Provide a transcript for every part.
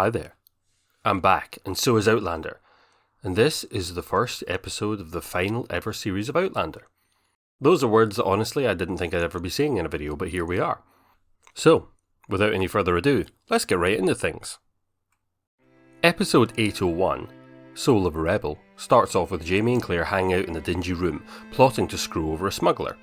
Hi there. I'm back, and so is Outlander. And this is the first episode of the final ever series of Outlander. Those are words that honestly I didn't think I'd ever be saying in a video, but here we are. So, without any further ado, let's get right into things. Episode 801, Soul of a Rebel, starts off with Jamie and Claire hanging out in a dingy room, plotting to screw over a smuggler.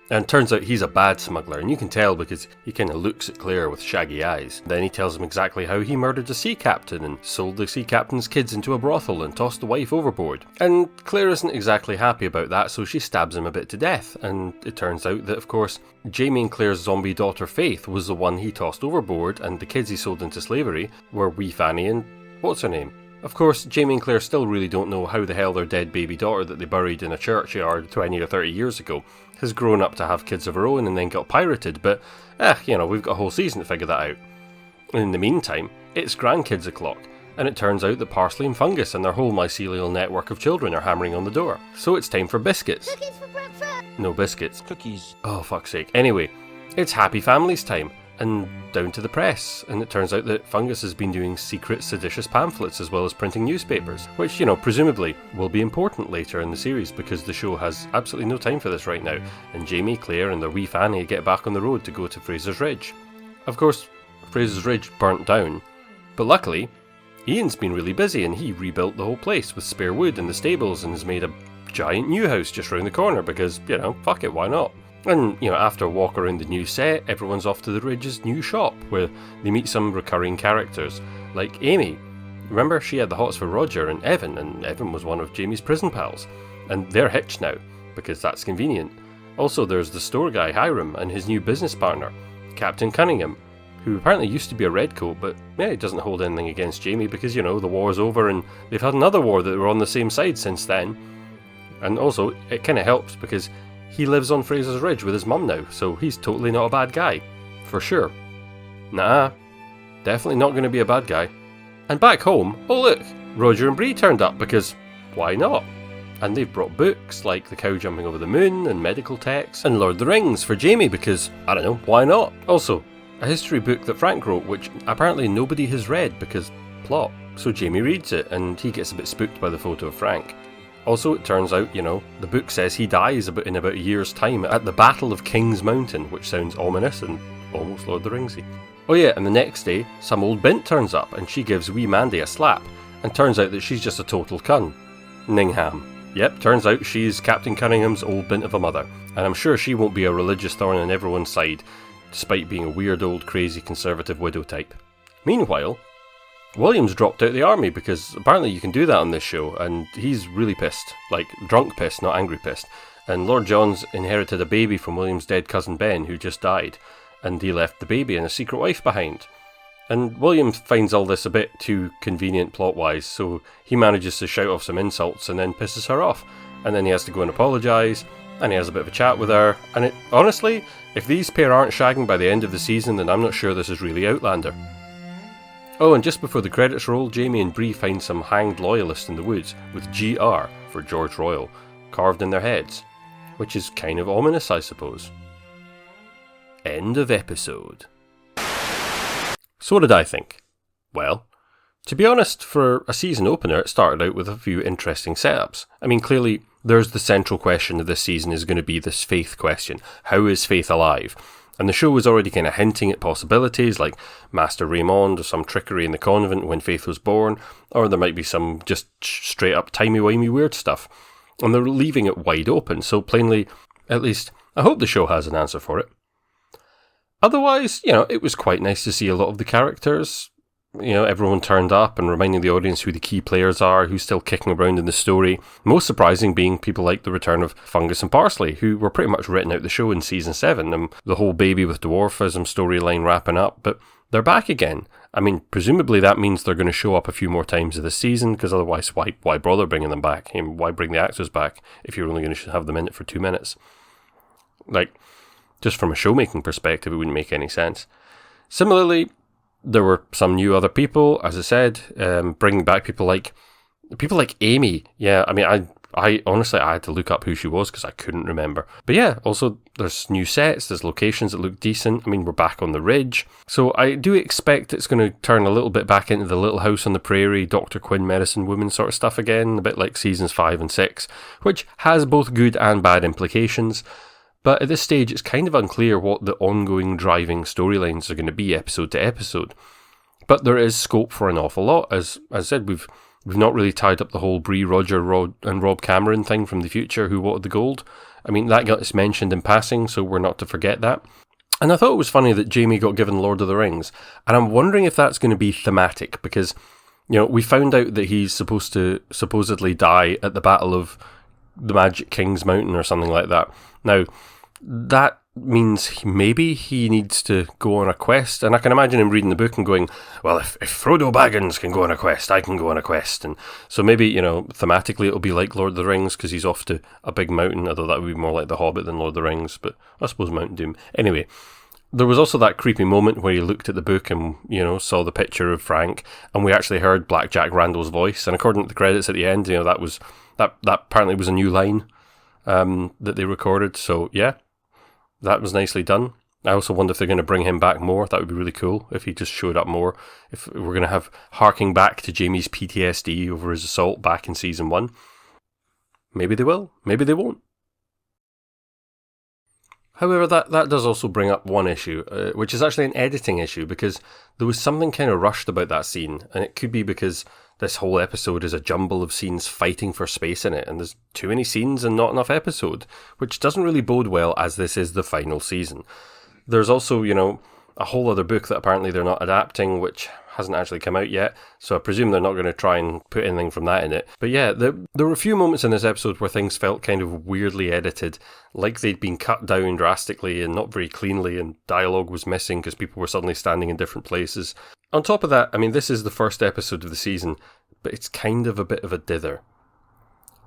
And it turns out he's a bad smuggler, and you can tell because he kind of looks at Claire with shaggy eyes. Then he tells him exactly how he murdered a sea captain and sold the sea captain's kids into a brothel and tossed the wife overboard. And Claire isn't exactly happy about that, so she stabs him a bit to death. And it turns out that, of course, Jamie and Claire's zombie daughter Faith was the one he tossed overboard, and the kids he sold into slavery were wee Fanny and what's her name? Of course, Jamie and Claire still really don't know how the hell their dead baby daughter that they buried in a churchyard 20 or 30 years ago has grown up to have kids of her own and then got pirated, but, we've got a whole season to figure that out. And in the meantime, it's grandkids o'clock, and it turns out that Parsley and Fungus and their whole mycelial network of children are hammering on the door. So it's time for biscuits. Cookies for breakfast! No biscuits. Cookies. Oh, fuck's sake. Anyway, it's Happy Families time. And down to the press, and it turns out that Fungus has been doing secret seditious pamphlets as well as printing newspapers, which, presumably will be important later in the series because the show has absolutely no time for this right now, and Jamie, Claire and their wee Fanny get back on the road to go to Fraser's Ridge. Of course, Fraser's Ridge burnt down, but luckily, Ian's been really busy and he rebuilt the whole place with spare wood in the stables and has made a giant new house just round the corner because, fuck it, why not? And, after a walk around the new set, everyone's off to the Ridge's new shop, where they meet some recurring characters, like Amy. Remember, she had the hots for Roger and Evan was one of Jamie's prison pals. And they're hitched now, because that's convenient. Also, there's the store guy, Hiram, and his new business partner, Captain Cunningham, who apparently used to be a redcoat, but, he doesn't hold anything against Jamie, because, the war's over, and they've had another war that were on the same side since then. And also, it kind of helps, because he lives on Fraser's Ridge with his mum now, so he's totally not a bad guy. For sure. Nah, definitely not going to be a bad guy. And back home, oh look, Roger and Bree turned up because, why not? And they've brought books like The Cow Jumping Over the Moon and medical texts and Lord of the Rings for Jamie because, I don't know, why not? Also, a history book that Frank wrote which apparently nobody has read because plot. So Jamie reads it and he gets a bit spooked by the photo of Frank. Also, it turns out, the book says he dies in about a year's time at the Battle of King's Mountain, which sounds ominous and almost Lord of the Ringsy. Oh yeah, and the next day, some old bint turns up and she gives wee Mandy a slap, and turns out that she's just a total cun. Ningham. Yep, turns out she's Captain Cunningham's old bint of a mother, and I'm sure she won't be a religious thorn on everyone's side, despite being a weird old crazy conservative widow type. Meanwhile, William's dropped out of the army because apparently you can do that on this show, and he's really pissed. Like, drunk pissed, not angry pissed. And Lord John's inherited a baby from William's dead cousin Ben, who just died, and he left the baby and a secret wife behind. And William finds all this a bit too convenient plot-wise, so he manages to shout off some insults and then pisses her off. And then he has to go and apologise, and he has a bit of a chat with her, and honestly, if these pair aren't shagging by the end of the season, then I'm not sure this is really Outlander. Oh, and just before the credits roll, Jamie and Bree find some hanged loyalists in the woods with GR for George Royal carved in their heads, which is kind of ominous, I suppose. End of episode. So what did I think? Well, to be honest, for a season opener, it started out with a few interesting setups. I mean, clearly, there's the central question of this season is going to be this Faith question. How is Faith alive? And the show was already kind of hinting at possibilities like Master Raymond or some trickery in the convent when Faith was born, or there might be some just straight up timey-wimey weird stuff. And they're leaving it wide open, so plainly, at least, I hope the show has an answer for it. Otherwise, it was quite nice to see a lot of the characters. Everyone turned up and reminding the audience who the key players are, who's still kicking around in the story. Most surprising being people like the return of Fungus and Parsley, who were pretty much written out the show in season 7, and the whole baby with dwarfism storyline wrapping up, but they're back again. I mean, presumably that means they're going to show up a few more times this season, because otherwise why bother bringing them back? Why bring the actors back if you're only going to have them in it for 2 minutes? Like, just from a showmaking perspective, it wouldn't make any sense. Similarly, there were some new other people, as I said, bringing back people like Amy. Yeah, I mean, I I had to look up who she was because I couldn't remember. But yeah, also there's new sets, there's locations that look decent. I mean, we're back on the ridge. So I do expect it's going to turn a little bit back into the Little House on the Prairie, Dr. Quinn, Medicine Woman sort of stuff again, a bit like seasons 5 and 6, which has both good and bad implications. But at this stage, it's kind of unclear what the ongoing driving storylines are going to be episode to episode. But there is scope for an awful lot. As I said, we've not really tied up the whole Bree, Roger, and Rob Cameron thing from the future, who wanted the gold. I mean, that got mentioned in passing, so we're not to forget that. And I thought it was funny that Jamie got given Lord of the Rings. And I'm wondering if that's going to be thematic, because, we found out that he's supposed to supposedly die at the Battle of the Magic King's Mountain or something like that. Now, that means maybe he needs to go on a quest, and I can imagine him reading the book and going, well, if Frodo Baggins can go on a quest, I can go on a quest. And so maybe, thematically it'll be like Lord of the Rings, because he's off to a big mountain, although that would be more like The Hobbit than Lord of the Rings, but I suppose Mountain Doom. Anyway, there was also that creepy moment where he looked at the book and, saw the picture of Frank, and we actually heard Black Jack Randall's voice, and according to the credits at the end, that apparently was a new line that they recorded, so yeah. That was nicely done. I also wonder if they're going to bring him back more. That would be really cool if he just showed up more. If we're going to have harking back to Jamie's PTSD over his assault back in season 1. Maybe they will. Maybe they won't. However, that does also bring up one issue, which is actually an editing issue, because there was something kind of rushed about that scene, and it could be because this whole episode is a jumble of scenes fighting for space in it, and there's too many scenes and not enough episode, which doesn't really bode well as this is the final season. There's also, a whole other book that apparently they're not adapting, which hasn't actually come out yet, so I presume they're not going to try and put anything from that in it. But yeah, there were a few moments in this episode where things felt kind of weirdly edited, like they'd been cut down drastically and not very cleanly, and dialogue was missing because people were suddenly standing in different places. On top of that, I mean, this is the first episode of the season, but it's kind of a bit of a dither.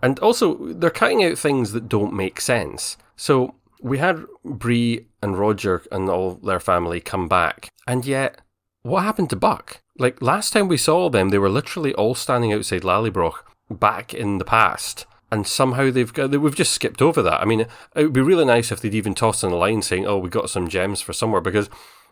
And also, they're cutting out things that don't make sense. So, we had Bree and Roger and all their family come back, and yet, what happened to Buck? Like, last time we saw them, they were literally all standing outside Lallybroch back in the past, and somehow we've just skipped over that. I mean, it would be really nice if they'd even tossed in a line saying, oh, we got some gems for somewhere, because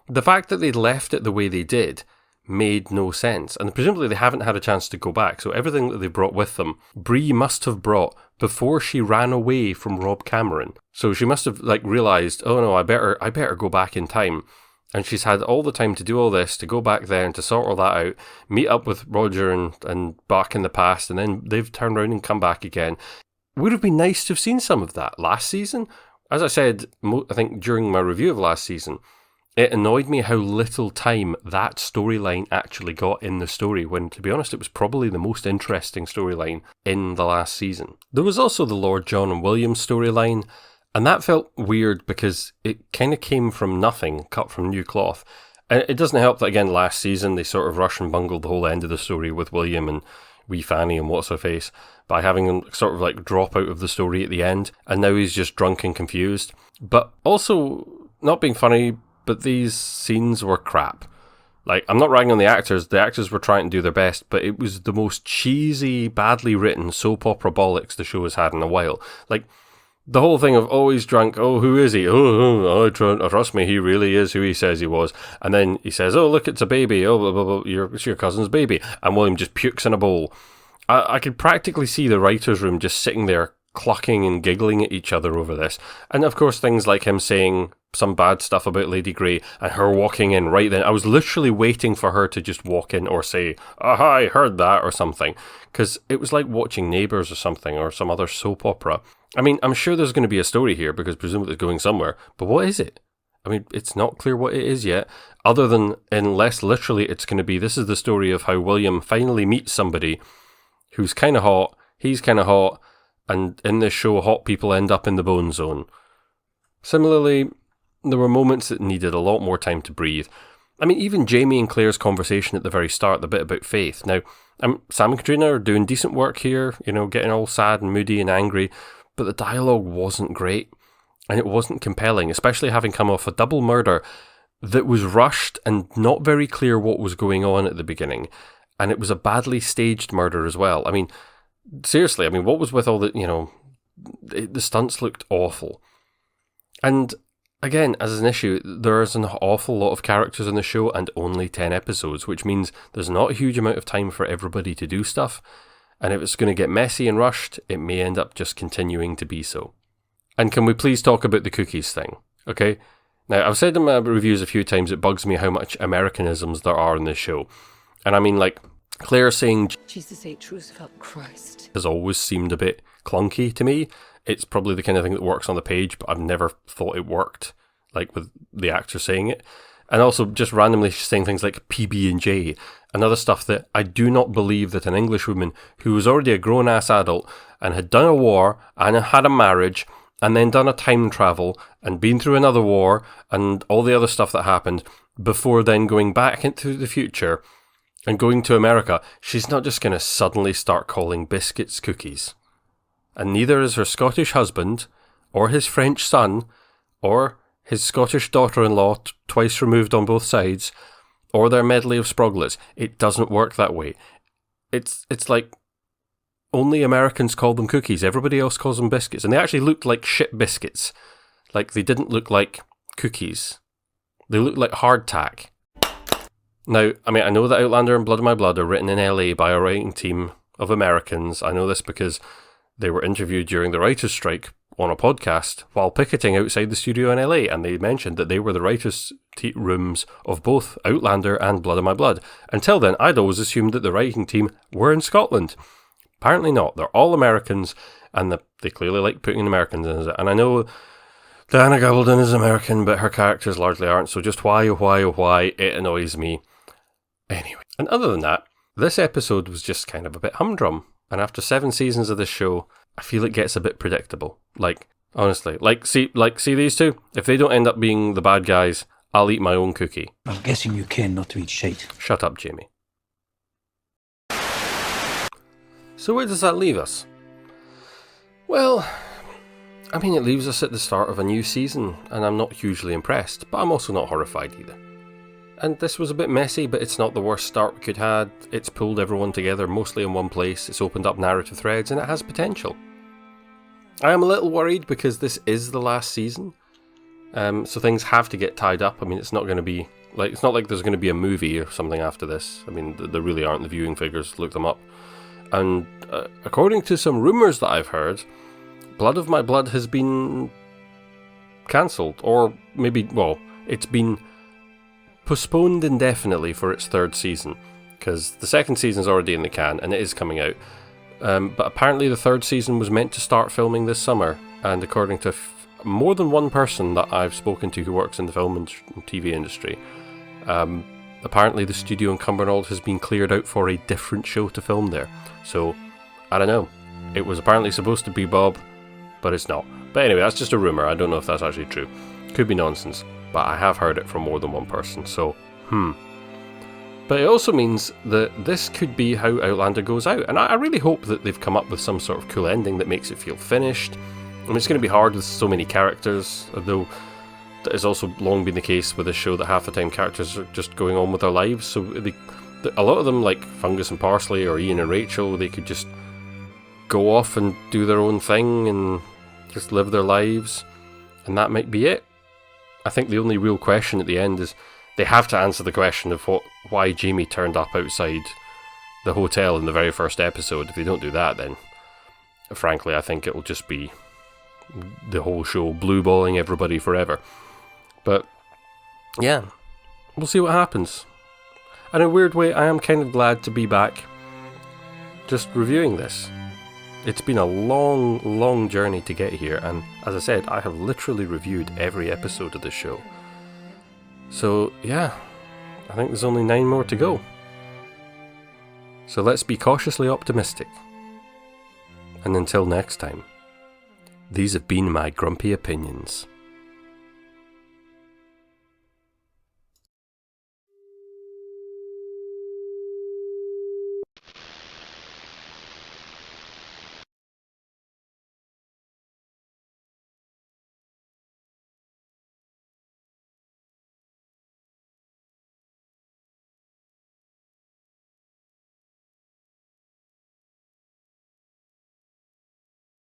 the fact that they'd left it the way they did made no sense, and presumably they haven't had a chance to go back, so everything that they brought with them, Bree must have brought before she ran away from Rob Cameron. So she must have realised, oh no, I better go back in time. And she's had all the time to do all this, to go back there and to sort all that out, meet up with Roger and Buck in the past, and then they've turned around and come back again. Would have been nice to have seen some of that last season. As I said, I think during my review of last season, it annoyed me how little time that storyline actually got in the story, when, to be honest, it was probably the most interesting storyline in the last season. There was also the Lord John and William storyline, and that felt weird because it kind of came from nothing, cut from new cloth. And it doesn't help that, again, last season they sort of rushed and bungled the whole end of the story with William and wee Fanny and what's-her-face by having him sort of drop out of the story at the end, and now he's just drunk and confused. But also, not being funny, but these scenes were crap. I'm not ragging on the actors were trying to do their best, but it was the most cheesy, badly written soap opera bollocks the show has had in a while. The whole thing of, oh, he's drunk, oh, who is he? Oh, trust me, he really is who he says he was. And then he says, oh, look, it's a baby, oh, blah, blah, blah, it's your cousin's baby. And William just pukes in a bowl. I could practically see the writer's room just sitting there clucking and giggling at each other over this. And of course, things like him saying some bad stuff about Lady Grey and her walking in right then. I was literally waiting for her to just walk in or say, aha, I heard that, or something. Because it was like watching Neighbours or something, or some other soap opera. I mean, I'm sure there's going to be a story here, because presumably it's going somewhere. But what is it? I mean, it's not clear what it is yet, other than, unless literally it's going to be, this is the story of how William finally meets somebody who's kind of hot, he's kind of hot, and in this show, hot people end up in the bone zone. Similarly, there were moments that needed a lot more time to breathe. I mean, even Jamie and Claire's conversation at the very start, the bit about faith. Now, Sam and Katrina are doing decent work here, getting all sad and moody and angry, but the dialogue wasn't great, and it wasn't compelling, especially having come off a double murder that was rushed and not very clear what was going on at the beginning, and it was a badly staged murder as well. I mean, seriously, I mean, what was with all the, the stunts looked awful. And again, as an issue, there's an awful lot of characters in the show and only 10 episodes, which means there's not a huge amount of time for everybody to do stuff. And if it's going to get messy and rushed, it may end up just continuing to be so. And can we please talk about the cookies thing, okay? Now, I've said in my reviews a few times it bugs me how much Americanisms there are in this show. And I mean, like, Claire saying Jesus H. Roosevelt Christ has always seemed a bit clunky to me. It's probably the kind of thing that works on the page, but I've never thought it worked, like with the actor saying it. And also just randomly saying things like PB&J and other stuff that I do not believe that an Englishwoman who was already a grown-ass adult and had done a war and had a marriage and then done a time travel and been through another war and all the other stuff that happened before then going back into the future and going to America, she's not just going to suddenly start calling biscuits cookies. And neither is her Scottish husband, or his French son, or his Scottish daughter-in-law, twice removed on both sides, or their medley of Sproglets. It doesn't work that way. It's like only Americans call them cookies. Everybody else calls them biscuits. And they actually looked like shit biscuits. Like, they didn't look like cookies. They looked like hardtack. Now, I mean, I know that Outlander and Blood of My Blood are written in LA by a writing team of Americans. I know this because they were interviewed during the writer's strike on a podcast while picketing outside the studio in LA, and they mentioned that they were the writers' rooms of both Outlander and Blood of My Blood. Until then, I'd always assumed that the writing team were in Scotland. Apparently not. They're all Americans, and they clearly like putting Americans in it. And I know Diana Gabaldon is American, but her characters largely aren't, so just why, it annoys me. Anyway, and other than that, this episode was just kind of a bit humdrum. And after 7 seasons of this show, I feel it gets a bit predictable. Like, honestly, see these two? If they don't end up being the bad guys, I'll eat my own cookie. I'm guessing you care not to eat shite. Shut up, Jamie. So where does that leave us? Well, I mean, it leaves us at the start of a new season, and I'm not hugely impressed, but I'm also not horrified either. And this was a bit messy, but it's not the worst start we could have. It's pulled everyone together mostly in one place, it's opened up narrative threads, and it has potential. I am a little worried because this is the last season, so things have to get tied up. I mean, it's not going to be like, it's not like there's going to be a movie or something after this. I mean, there really aren't. The viewing figures, look them up. And according to some rumours that I've heard, Blood of My Blood has been cancelled, or maybe, well, it's been postponed indefinitely for its 3rd season, because the 2nd season's already in the can and it is coming out. But apparently the 3rd season was meant to start filming this summer, and according to more than one person that I've spoken to who works in the film and TV industry, apparently the studio in Cumbernauld has been cleared out for a different show to film there. So, I don't know. It was apparently supposed to be Bob, but it's not. But anyway, that's just a rumour. I don't know if that's actually true. Could be nonsense, but I have heard it from more than one person, so, But it also means that this could be how Outlander goes out, and I really hope that they've come up with some sort of cool ending that makes it feel finished. I mean, it's going to be hard with so many characters, although that has also long been the case with this show, that half the time characters are just going on with their lives, so a lot of them, like Fungus and Parsley or Ian and Rachel, they could just go off and do their own thing and just live their lives, and that might be it. I think the only real question at the end is they have to answer the question of why Jamie turned up outside the hotel in the very first episode. If they don't do that, then frankly I think it'll just be the whole show blue-balling everybody forever. But yeah, we'll see what happens. In a weird way, I am kind of glad to be back just reviewing this. It's been a long journey to get here, and as I said, I have literally reviewed every episode of this show. So yeah, I think there's only 9 more to go. So let's be cautiously optimistic. And until next time, these have been my grumpy opinions.